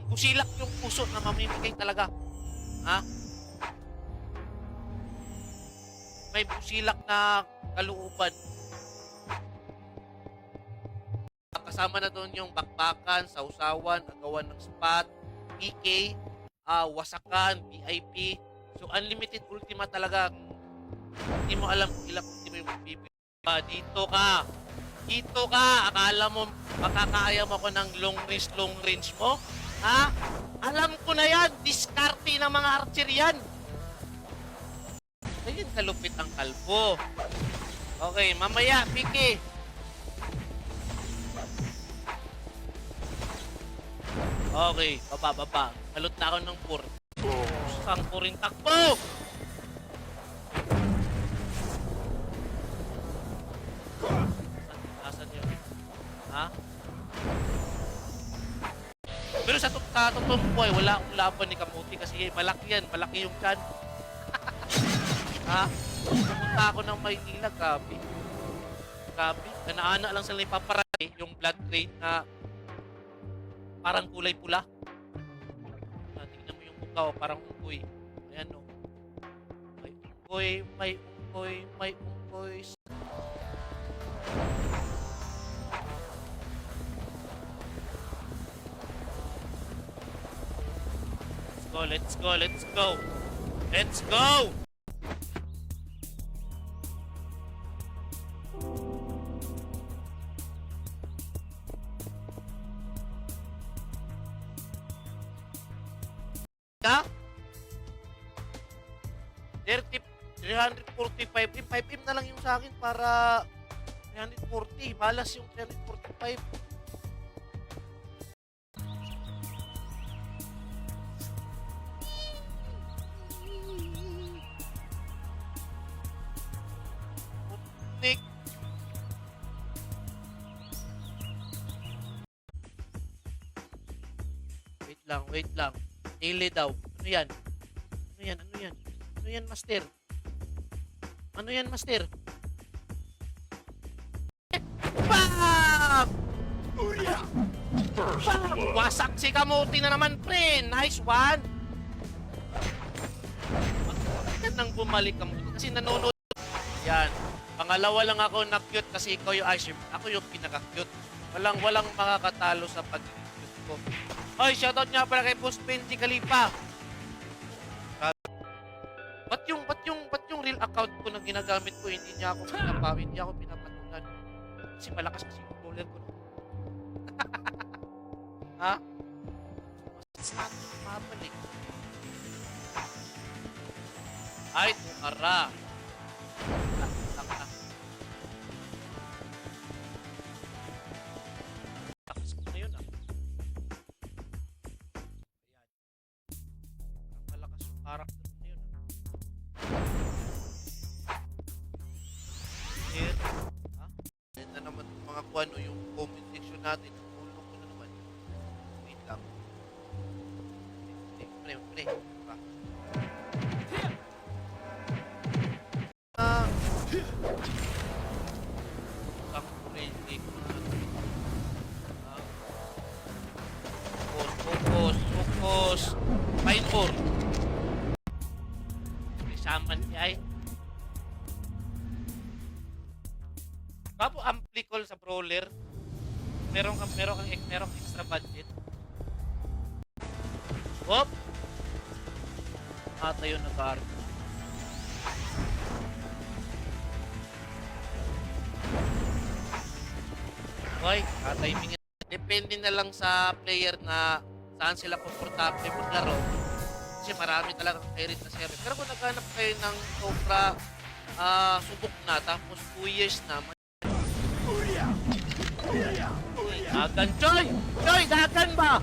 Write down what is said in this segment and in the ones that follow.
Busilak yung puso na mamimigay talaga. Ha? May busilak na kalooban. Kasama na doon yung bakbakan, sausawan, agawan ng spot, PK, wasakan, VIP. So, unlimited ultima talaga. Hindi mo alam kung ilang ultima yung bibili. Dito ka. Dito ka. Akala mo makakaya mo ako ng long range mo? Ha? Alam ko na yan. Diskarte ng mga archer yan. Ayun, kalupit ang kalbo. Okay, mamaya, PK. Okay, baba. Halot na ako ng pur. Sang puring takbo! Asan yun? Ha? Pero sa totoong buhay, wala akong laban ni Kamuti kasi malaki yan. Malaki yung chan. Ha? Pumunta ako ng Maynila, grabe. Grabe. Ganaana lang sila ipaparati yung blood rate na parang kulay pula. Tingnan mo yung mukha, parang unggoy. Ayan o. May unggoy. Let's go! Ka? 345. 5M na lang yung sa akin para 340. Malas yung 345. Nick. Wait lang. Daily daw. Ano yan, master? Ano yan, master? Bam! Wasak si Kamuti na naman, pre. Nice one. Bakit nang bumalik Kamuti? Kasi nanonood. Yan. Pangalawa lang ako na-cute kasi ikaw yung Ice. Ako yung pinaka-cute. Walang makakatalo sa pag-cute ko. Hoy, shoutout nga pala kay Boss Benji Kalipa. Ba't yung real account ko na ginagamit ko, hindi ako pinapatulan. Kasi malakas kasi yung roller ko. Ha? Mas natin mabalik. Ay, tumara. Lang na. Lakas ko na yun, ah. Ayan. Parang malakas yung character na yun, ah. Here. Ha? Yan na naman yung mga kuano, yung comment section natin. Tulong ko na naman. Wait lang. Pre. Diba? Focus. Fine for. Saman niya ay. Bago ampli call sa brawler. Meron kang extra budget. Hop. Tayo na guard. Okay, timing. Depende na lang sa player na saan sila komportable maglaro. Kasi marami talagang carry na server. Pero kung naghanap kayo ng sobra subok na, tapos 2 years na, Dagan, Choy! Choy, dagan ba?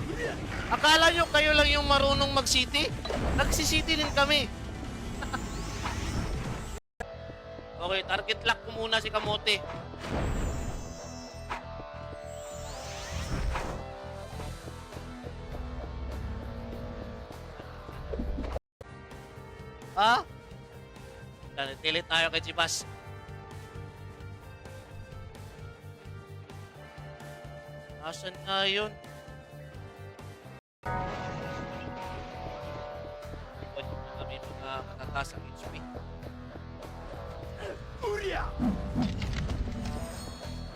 Akala nyo kayo lang yung marunong mag-city? Nagsi-city din kami. Okay, target lock ko muna si Kamote. Ha? Delete tayo kay Chibas. Asan nga yun? matataas ang HP.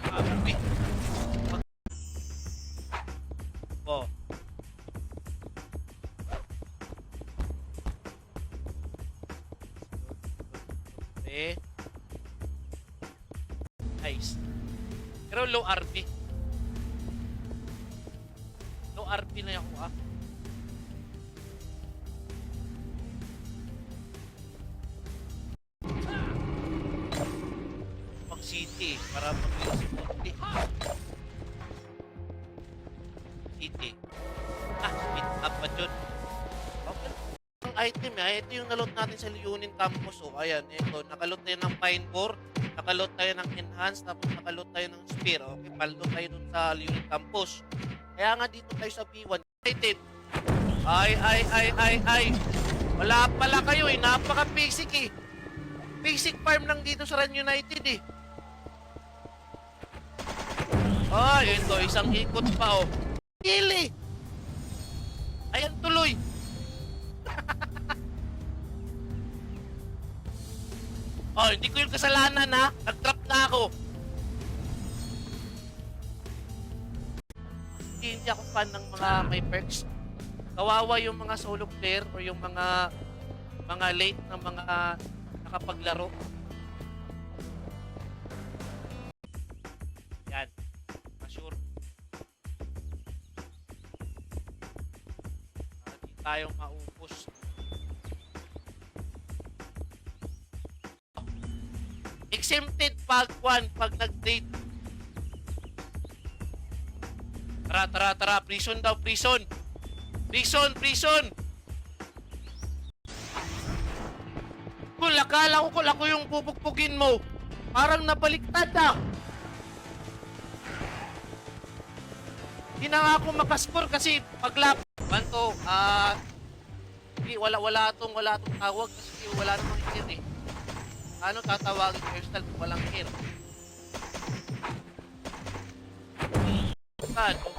Grabe. Oh. Okay. Nice. Pero low RP. Low RP na ako ah. Pag city para mabilis yung konti. City. Speed up pa dyan. Okay. Ang item ito yung naload natin sa Leonin Campus. O, ayan, ito. Nakaload tayo ng Pine Core. Nakaload tayo ng Enhance. Tapos nakaload tayo ng Spear. Okay, paldo tayo dun sa Leonin Campus. Kaya nga dito tayo sa B1. Item. Ay. Wala pala kayo eh. Napaka-basic eh. Basic farm lang dito sa Run United eh. Ay, ito. Isang ikot pa oh. Kili! Ayan tuloy! Oh, hindi ko yung kasalanan ha. Nag-drop na ako. Hindi ako fan ng mga may perks. Kawawa yung mga solo player o yung mga late na mga nakapaglaro. Yan. Sure. Hindi tayong maupos. Exempted pag nag-date. Tara, prison daw, prison. Prison. Kung akala ko ako yung pupukpukin mo. Parang nabaliktad ah. Hindi na nga ako makascore kasi paglap. Banto, wala tong tawag kasi wala namang hit eh. Ano tatawagin yung hairstyle kung walang hair? Ano?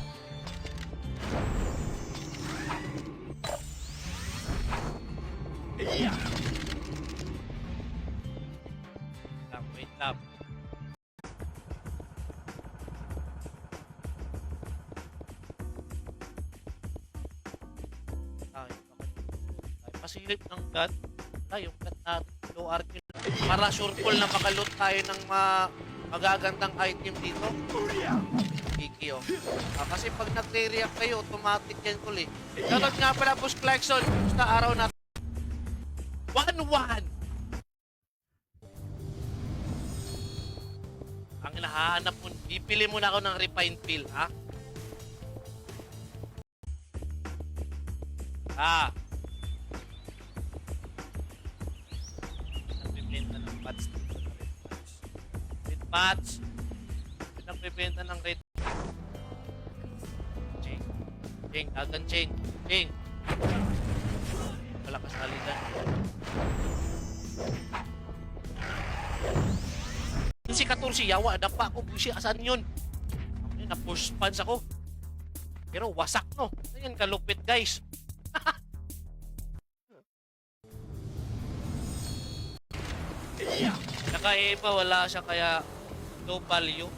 Wait lang. Pasilip ng gun. Yung gun natin. Low RP. Para sure call na makaloot tayo ng magagandang item dito. Kiki oh. Kasi pag nagre-react kayo, automatic yan tol eh. Shoutout nga pala Boss Clarkson. Basta araw na 1-1. Ang nahahanap mo, bibili mo na ako ng refined pill, ha? Nagbibenta ng bats dito na red bats. Red bats. Nagbibenta ng red. Ching, agan ching. Malakas na lidan. Si 14 yawa, dapa ako busi, asan yun? Na-push pants ako. Pero wasak no. Ayan kalupit guys. Nakaiba, wala siya kaya low value.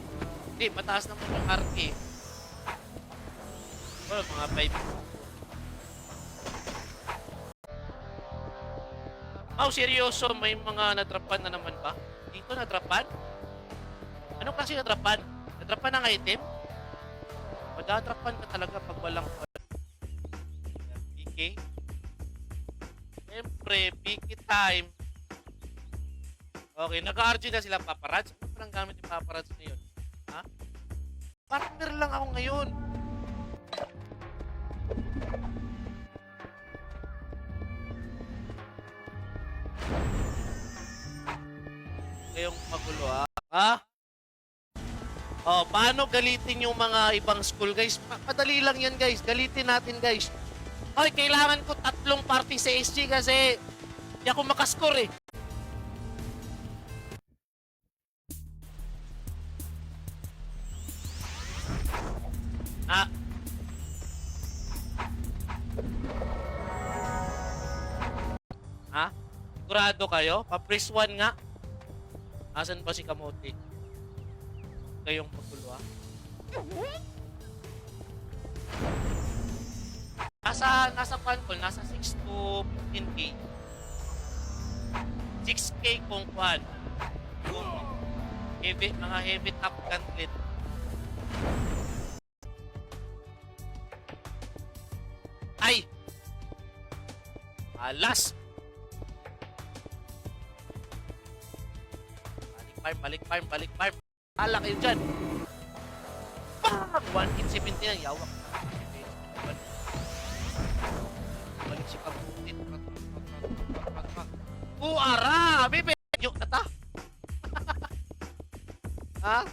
Hindi, mataas naman yung RK. Well, mga 5. Oh, seryoso, may mga natrapan na naman ba? Dito natrapan? Anong klase natrapan? Natrapan ng item? Madatrapan ka talaga pag walang PK. Siyempre, PK time. Okay, nag-RG na sila paparazzi. Ano palang gamit yung paparazzi na yun? Ha? Partner lang ako ngayon. Kayong magulo ha? Oh, paano galitin yung mga ibang school guys? Madali lang yan guys. Galitin natin guys. Ay, kailangan ko 3 party sa SG kasi hindi ako makascore eh. Ha? Sigurado kayo? Pa-press 1 nga. Asan ba si Kamote? Kayong pagulo ah. Nasa pan ko, nasa 6 to 15k. 6k kung kwan. Kung heavy, mga heavy top gauntlet. Ay! Alas! Balik farm. Hala kayo dyan. Bang! 1,870 na, yawak. Balik si Kamutin. Buara! Bebe! Yung kata! Ha?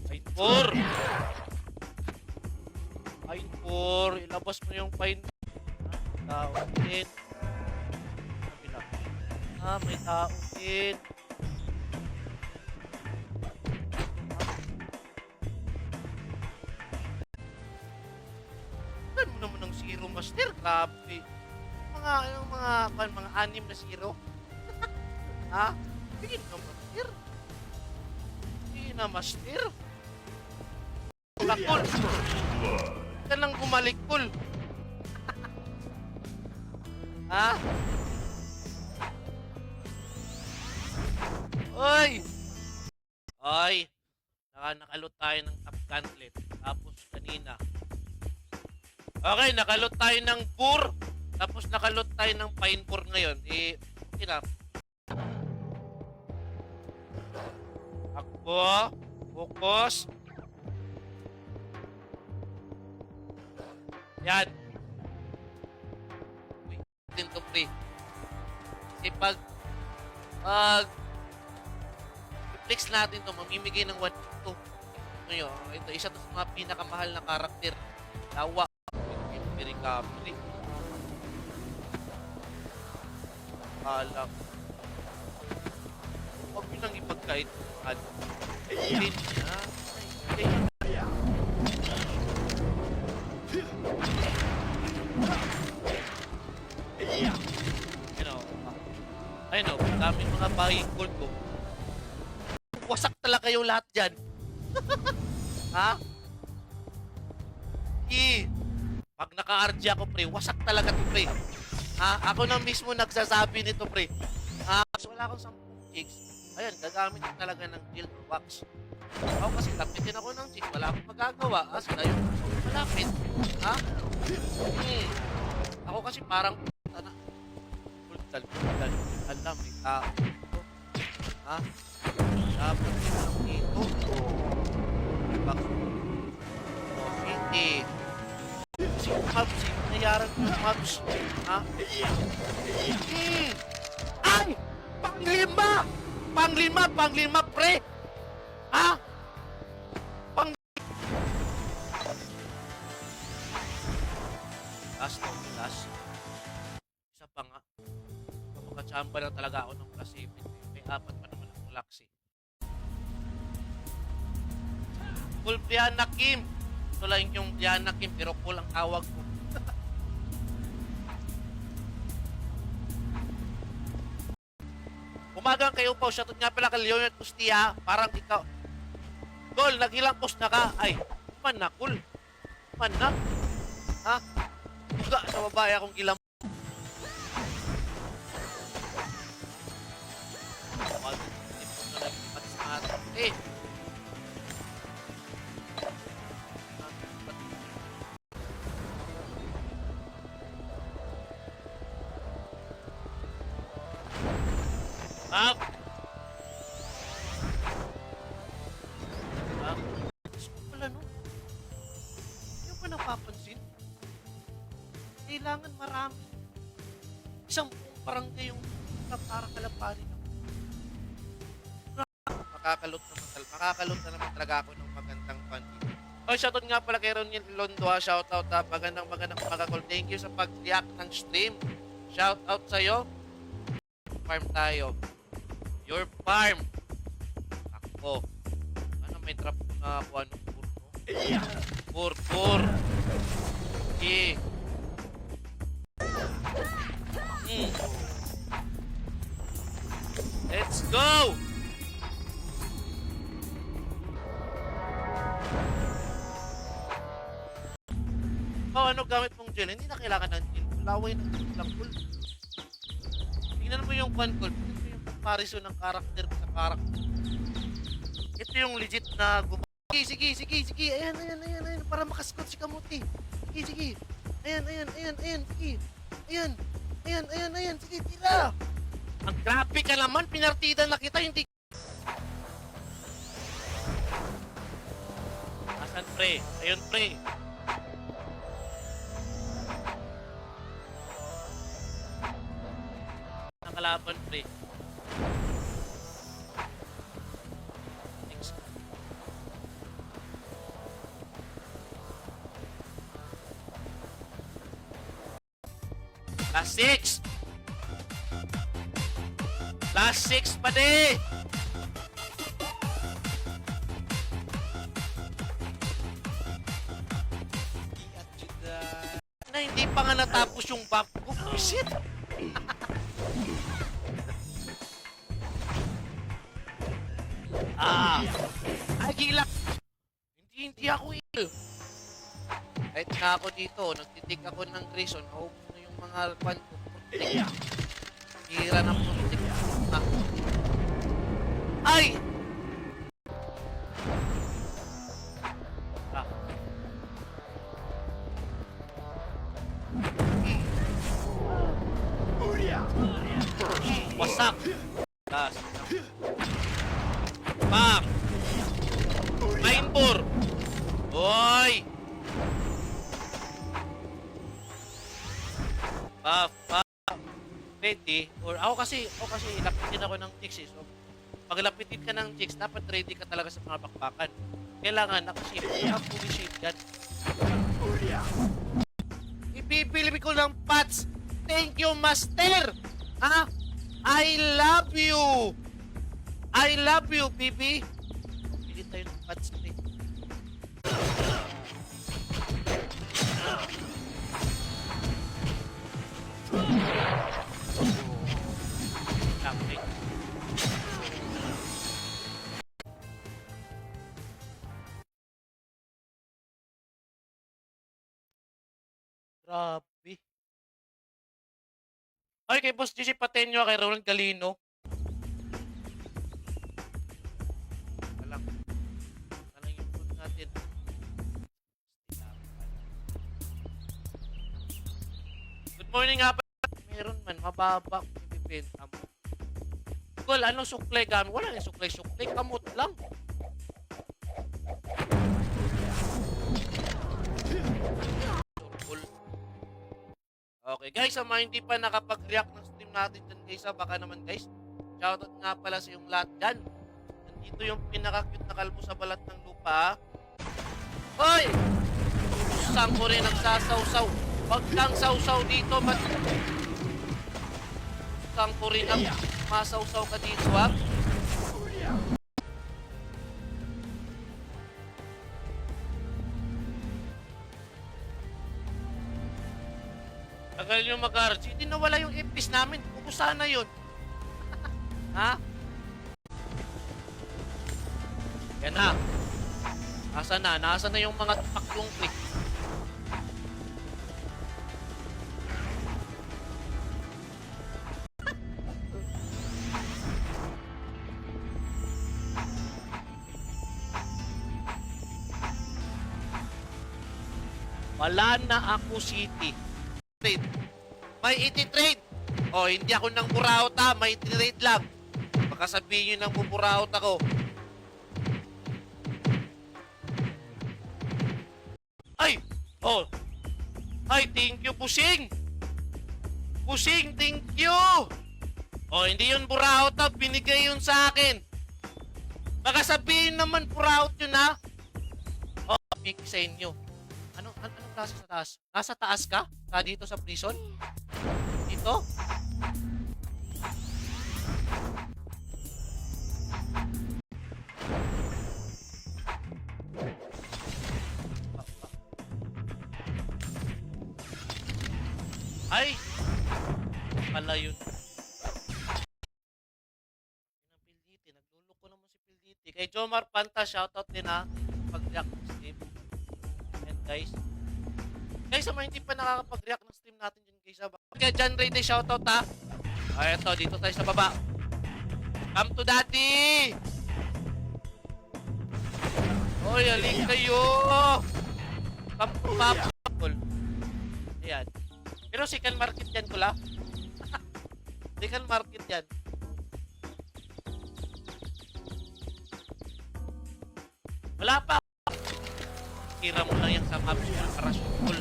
Fine 4! Fine 4! Ilabas mo yung fine. Tao din. May tao din. Saan mo naman ng zero master? Grabe. Mga anim na zero. Ha? Sige na master. Sige na master. Kakol. Ka lang bumalik, Kol. Ha? Oy! Oy! Nakalot tayo ng top gauntlet. Tapos kanina. Okay, nakalot tayo ng pur. Tapos nakalot tayo ng fine pur ngayon. Okay na. Akbo. Focus. Yan. Wait, din to pre. Kasi pag flex natin to, mamimigay ng 1 to. Ito, isa to sa mga pinakamahal na karakter. Lawa. Recovery. Alam. Huwag mo nang ipagkait. Ayun na. Ayun o, daming mga buying gold ko. Wasak talaga yung lahat dyan. Ha? Pag naka-RG ako, pre, wasak talaga to, pre. Ha? Ako na mismo nagsasabi nito, pre. So wala akong 10 gigs. Ayan, gagamit ko talaga ng guild wax. Ako kasi lapitin ako ng gigs. Wala akong magagawa. Sila yung malapit. Ha? Ako kasi parang Bultal. Alam, may tao. Ha? Dapat lang dito. Hindi. Si Mabs, nayaran ko yung Mabs. Ha? Ay! Panglima, pre! Ha? Last. Isa pa nga. Makachamba lang talaga ako ng plus 7. May 4 pa naman ang laksi. Full Diana Kim. Ito lang yung Diana Kim, pero full ang tawag ko. Umagang kayo po. Shoutout nga pala kay Leonard Ustia. Parang ikaw. Gol, naghilang post na ka. Ay, man na, cool. Man na. Ha? Buga sa babae akong ilang. Up! Gusto ko pala, no? Hindi ko pa napapansin. Kailangan marami. Isang buong barangay yung para kalapanin ako. Makakalot na naman talaga ako ng magandang fan. Oh, shoutout nga pala kay Ronnie Londo. Shoutout ha. Magandang magakol. Thank you sa pag-react ng stream. Shoutout sa'yo. Farm tayo. Your farm. Ako. Ano may trap na kuha ng purno? Pur. Okay. Go! Oh, ano gamit mong gel? Hindi na kailangan ng gel. Laway ng gel lang. Cool. Tingnan mo yung one call. Tingnan mo yung comparison ng character sa character. Ito yung legit na Sige. Ayan. Para makaskot si Kamuti. Sige. Ayan. Sige. Ayan. Sige, tira. Ang grabe ka naman. Pinartida na kita. Hindi. Asan, pre? Ayun, pre. Nakalaban, pre. Next. Last six pa di! Na hindi pa nga natapos yung buff ko. Shit! Ay, gila! Hindi ako ill. Kahit na ako dito, nagtitik ako ng Grayson, naubos na yung mga kwan ko. Hira ng putik. Ay! Wasak! Last. Bam! Mainbor! Oy! Buff. Ready? Or ako kasi lapitin ako ng chicks eh. So, pag lapitin ka ng chicks, dapat ready ka talaga sa mga bakbakan. Kailangan nakaship. Fully shape yan. Ibibili ko ng pots. Thank you, Master! Ha? I love you, baby. Bili tayo ng pots, please. Okay. Grabe. Ay, kay Boss GC Patenyo, kay Roland Galino. Alam yung food natin. Good morning nga pa. Meron man, mababa kung ibibenta mo. Kol, anong suklay gamit? Wala yung suklay. Kamot lang. Okay, guys, sa mga hindi pa nakapag-react ng stream natin dyan, guys, baka naman, guys, shoutout nga pala sa yung lahat dyan. Nandito yung pinaka-cute na kalbo sa balat ng lupa. Hoy! Usang ko rin nagsasaw-saw. Huwag kang saw-saw dito, Usang ko rin ang masaw-saw ka dito, ha? Tagal yung mag-RG. Hindi nawala yung FPs namin. Kukusa na yun. Ha? Yan na. Nasa na yung mga taklong click. Wala na ako city. Trade. May 80 trade. O, hindi ako nang buraot ha. May trade lang. Baka sabihin nyo nang buburaot ako. Ay! Oh! Ay, thank you, Pusing! Pusing, thank you! O, hindi yun buraot ha. Binigay yun sa akin. Baka sabihin naman buraot yun ha. O, pick sa inyo. Anong klase sa taas? Nasa taas ka? Dito sa prison? Dito? Ay! Pala yun. Jomar Panta, shoutout din ha. Pag-react ng stream. And guys. Guys, sa mga hindi pa nakakapag-react ng stream natin dyan guys. Kaya John Ray din shoutout ha. Ay, eto, dito tayo sa baba. Come to daddy! Oy, aling kayo! Come to map. Ayan. Pero second market yan ko la. Second market yan. Wala pa. Kira mo lang yan sa map. Parasukol.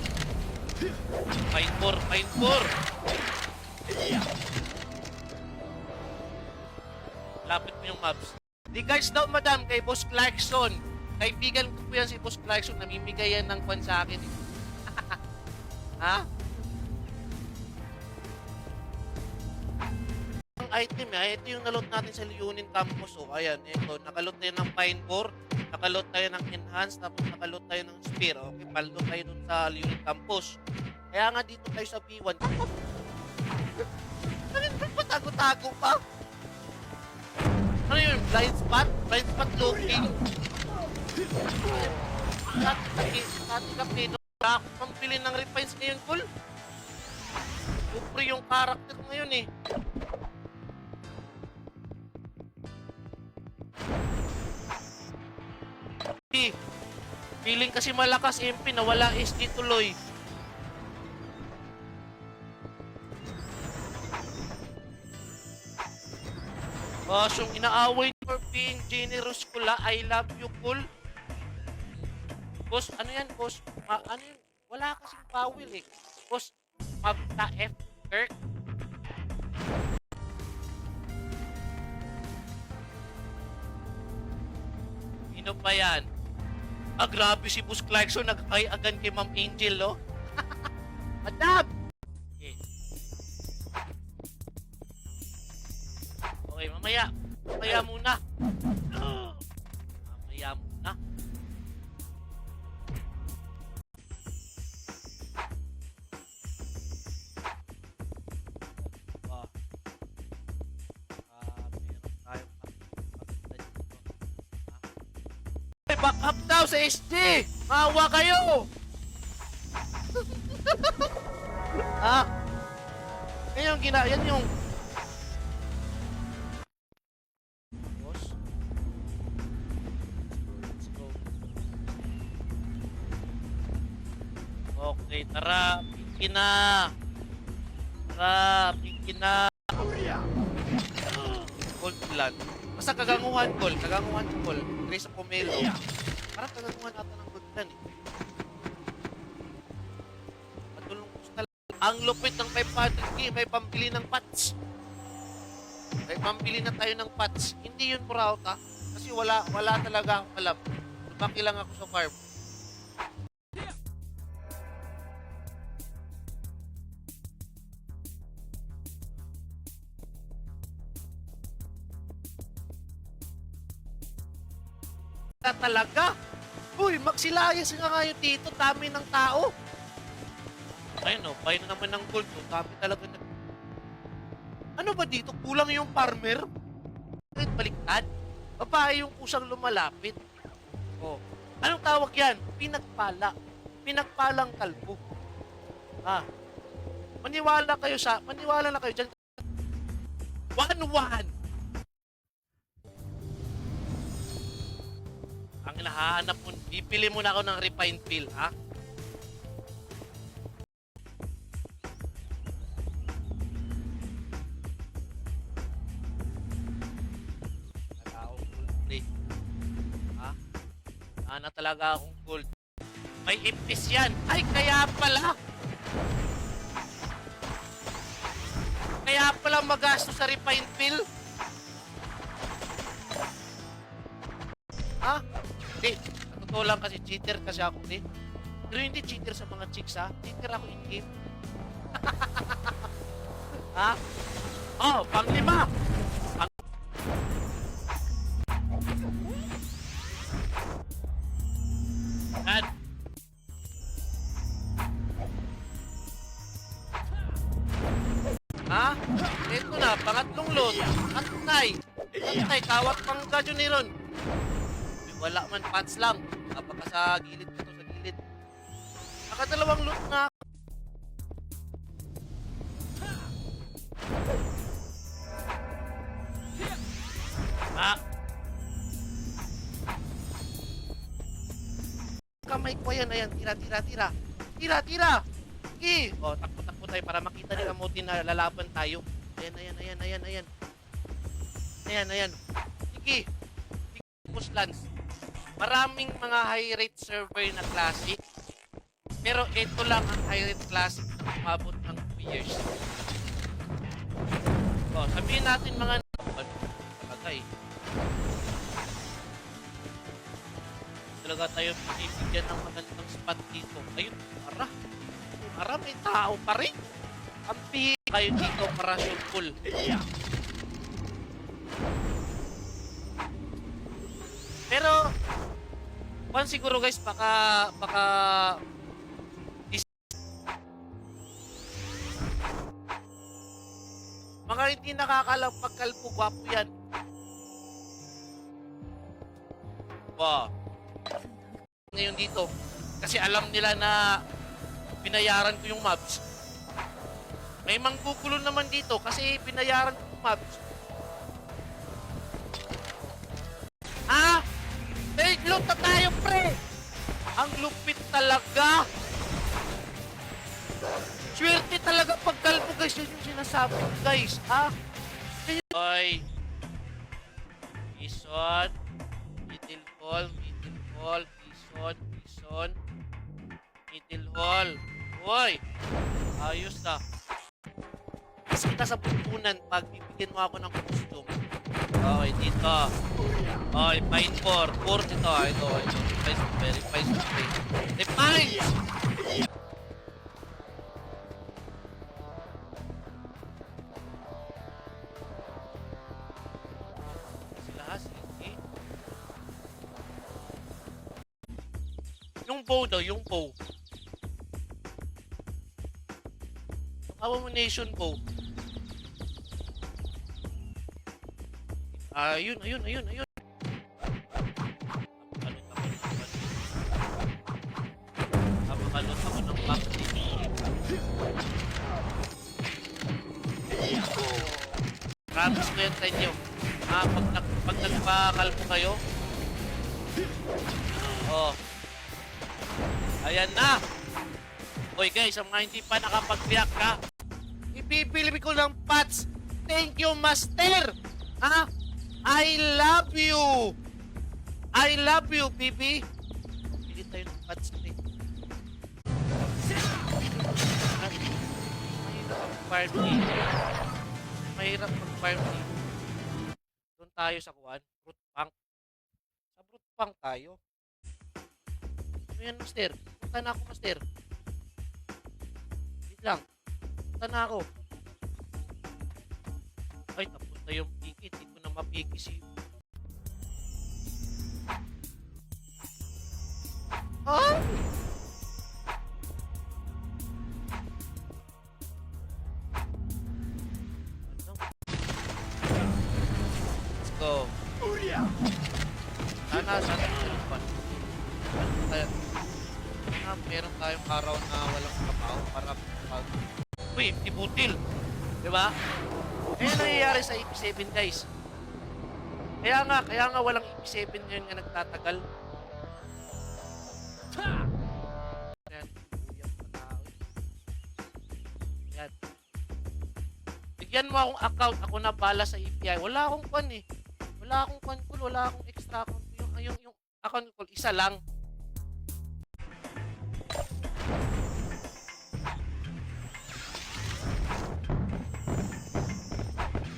Fine 4, fine 4. Lapit mo yung maps. Di guys daw madam kay Boss Clarkson. Kaibigan ko po yan si Boss Clarkson. Namimigay yan ng kwan sa akin. Ha? Ang item ito yung naload natin sa Leonin Campus. O ayan, ito. Nakaload tayo ng Pine Core. Nakaload tayo ng Enhance. Tapos nakaload tayo ng Spear. Okay, paldo tayo dun sa Leonin Campus. Kaya nga dito tayo sa B1. Patago-tago pa. Ano yun? Blind spot? Blind spot looking. Dati ka pino. Ako pampili ng refines ngayon, Col. Super yung character ngayon eh. Feeling kasi malakas MP na wala SD tuloy. Yung inaaway for being generous Kula. I love you, Col. Boss, ano yan, boss? Ano yun? Wala kasing bawil eh. Boss, Magta F. Kirk. Sino pa yan? Grabe si Boss Clarkson. Nag-ay-agan kay Ma'am Angel, no? Madam! Okay. Okay, mamaya. Mamaya muna. Mamaya muna. Back up daw sa SD! Maawa kayo! Ha? Yan yung yan yung... Boss? Let's go. Okay, tara. Pinky na. Tara, pinky na. Gold plan. Basta kaganguhan, Col. Kaganguhan, Col. Grace of Pomelo. Parang kaganguhan ata ng good plan, eh. Matulong ko talaga. Ang lupit ng 500k, may pambili ng patch. May pambili na tayo ng patch. Hindi yun purauta. Kasi wala talaga akong alam. Lumaki lang ako sa farm. Talaga? Uy, magsilayas nga ngayon dito. Dami ng tao. Ayun o, bayo na naman ng gold. Dami talaga na... Ano ba dito? Kulang yung farmer? Baliktad? Babae yung kusang lumalapit. Oh. Anong tawag yan? Pinagpala. Pinagpalang kalbo. Ha? Maniwala na kayo dyan. 1-1. Ang hinahanap mo, bibili mo na ako ng refined pill, ha? Nag-aakong gold play. Ha? Sana talaga akong gold. May ipis yan. Ay, kaya pala. Kaya pala magastos sa refined pill. Ha? Hindi. Totoo lang kasi cheater kasi ako, hindi. Pero hindi cheater sa mga chicks, ha? Cheater ako in-game. Ha? Oh, pang-5. Yan. Ha? Ito na, pangatlong load. Atnay. Atnay, kawat pang gadyo ni Ron. Wala man, pants lang. Baka sa gilid ka to, sa gilid. Nakadalawang loot na. Ah! Kamay ko yan, ayan. Tira, tira, tira. Tira, tira! Sige! O, takbo-takbo tayo para makita nila Motin na lalaban tayo. Ayan, ayan, ayan, ayan, ayan. Ayan, ayan. Sige. Sige, push lance. Maraming mga high rate server na classic. Pero ito lang ang high rate classic na umabot ng 2 years. O, sabihin natin mga bagay. Talaga tayo pinibigyan ng magandang spot dito. Ayun, para. Para may tao pa rin. Ang pihit kayo dito para shoot full. Pero, kung siguro guys, baka mga hindi nakakalang pagkalpo, gwapo yan. Wow. Ngayon dito, kasi alam nila na binayaran ko yung mobs. May manggugulo naman dito kasi binayaran ko yung mobs. Ha? Take loot na tayo, pre! Ang lupit talaga! Swerte talaga pagkalpo, guys. Yun yung sinasabi ko, guys. Ha? Oy. Bison. Middle hall. Middle hall. Bison. Bison. Middle hall. Oy. Ayos na. Kasi kita sa pupunan pag bibigyan mo ako ng costume. Okay, dito. Okay, fine 4. 4 dito. Ito. Verify. Define! Yung bow daw, yung bow. Yung abomination bow. Ayun. Napakalot ako ng back. Promise ko yan sa inyo. Pag nagpakalpo kayo. Oh. Ayan na! Hoy guys, ang mga hindi pa nakapag-react ka, ibibili ko ng pots. Thank you, Master! Ha? I love you! I love you, baby! Bili tayo ng pots, pre. Mahirap mag-farm dito. Mahirap mag-farm dito. Doon tayo sa kuwan, fruit punk. Sa fruit punk tayo. Ano yan, Master? Punta na ako, Master. Wait lang. Punta na ako. Ay, napunta yung piki. Hindi ko na mapiki si... Ah! Let's go. Sana. Meron tayong araw na walang kapaw para pag... Uy, tibutil! Diba? Kaya nangyayari sa EP7, guys. Kaya nga walang EP7 yun nga nagtatagal. Ayan, uyang patao. Ayan. Bigyan mo akong account, ako na bala sa API. Wala akong kwan eh. Wala akong kwan call, wala akong extra account. Yung account call, isa lang.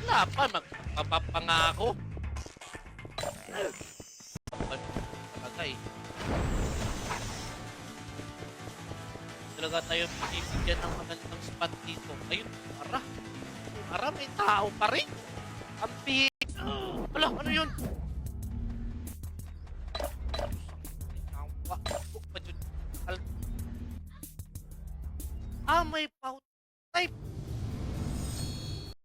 Wala pa, magpapangako. Talaga eh. Talaga tayo pinibigyan ng magandang spot dito. Ayun, para. Para may tao pa rin. Ang pihit. Wala, ano yun? May pout type.